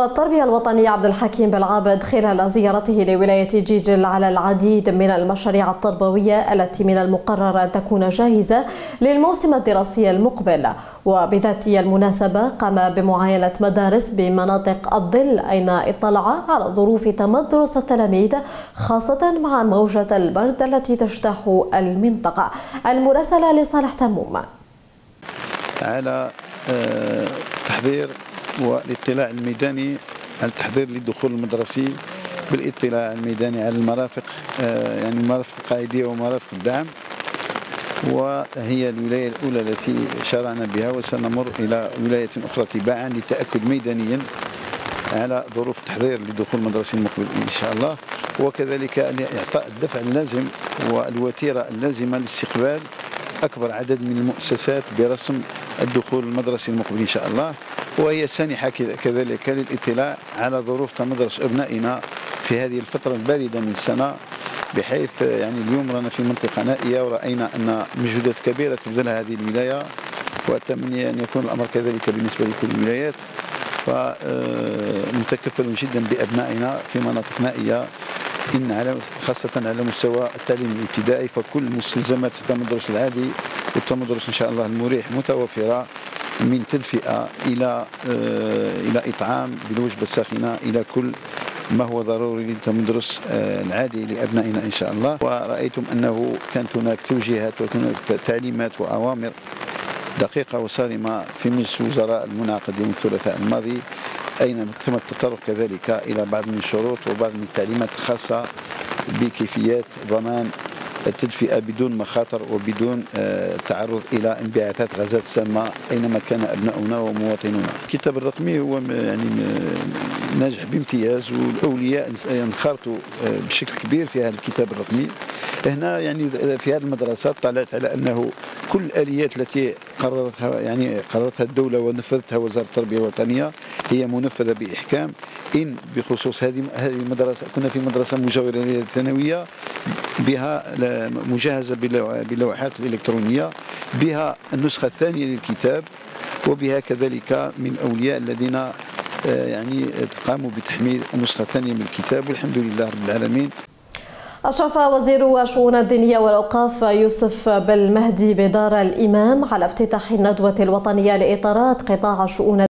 التربية الوطني عبد الحكيم بالعابد خلال زيارته لولاية جيجل على العديد من المشاريع التربوية التي من المقرر أن تكون جاهزة للموسم الدراسي المقبل. وبذات المناسبة قام بمعاينة مدارس بمناطق الظل أين اطلع على ظروف تمدرس التلاميذ خاصة مع موجة البرد التي تجتاح المنطقة. المراسلة لصالح تموم. على تحضير والاطلاع الميداني على التحضير للدخول المدرسي بالاطلاع الميداني على المرافق، يعني المرافق القاعدية ومرافق الدعم، وهي الولاية الأولى التي شرعنا بها، وسنمر إلى ولاية أخرى تباعا للتأكد ميدانيا على ظروف التحضير للدخول المدرسي المقبل إن شاء الله، وكذلك إعطاء الدفع اللازم والوتيرة اللازمة لاستقبال أكبر عدد من المؤسسات برسم الدخول المدرسي المقبل إن شاء الله. وهي سانحة كذلك للاطلاع على ظروف تمدرس أبنائنا في هذه الفترة الباردة من السنة، بحيث يعني اليوم رانا في منطقة نائية ورأينا أن مجهودات كبيرة تبذلها هذه الولاية، وأتمنى أن يكون الأمر كذلك بالنسبة لكل الولايات. فمتكفل جدا بأبنائنا في مناطق نائية، خاصة على مستوى التعليم الابتدائي، فكل مستلزمات التمدرس العادي والتمدرس إن شاء الله المريح متوفرة، من تدفئة إلى إطعام بالوجبة الساخنة إلى كل ما هو ضروري للتمدرس العادي لأبنائنا إن شاء الله. ورأيتم أنه كانت هناك توجيهات وهناك تعليمات وأوامر دقيقة وصارمة في مجلس الوزراء المنعقد يوم الثلاثاء الماضي، أين تم التطرق كذلك إلى بعض من الشروط وبعض من التعليمات الخاصة بكيفية ضمان التدفئة بدون مخاطر وبدون تعرض إلى انبعاثات غازات سامة أينما كان أبناؤنا ومواطنونا. الكتاب الرقمي هو يعني ناجح بامتياز، والأولياء انخرطوا بشكل كبير في هذا الكتاب الرقمي. هنا يعني في هذه المدرسة طلعت على أنه كل الآليات التي قررتها الدولة ونفذتها وزارة التربية الوطنية هي منفذة بإحكام. إن بخصوص هذه المدرسة، كنا في مدرسة مجاورة للثانوية بها مجهزة باللوحات الإلكترونية، بها النسخة الثانية للكتاب، وبها كذلك من أولياء الذين يعني قاموا بتحميل النسخة الثانية من الكتاب، والحمد لله رب العالمين. أشرف وزير الشؤون الدينية والأوقاف يوسف بالمهدي بدار الإمام على افتتاح الندوة الوطنية لإطارات قطاع الشؤون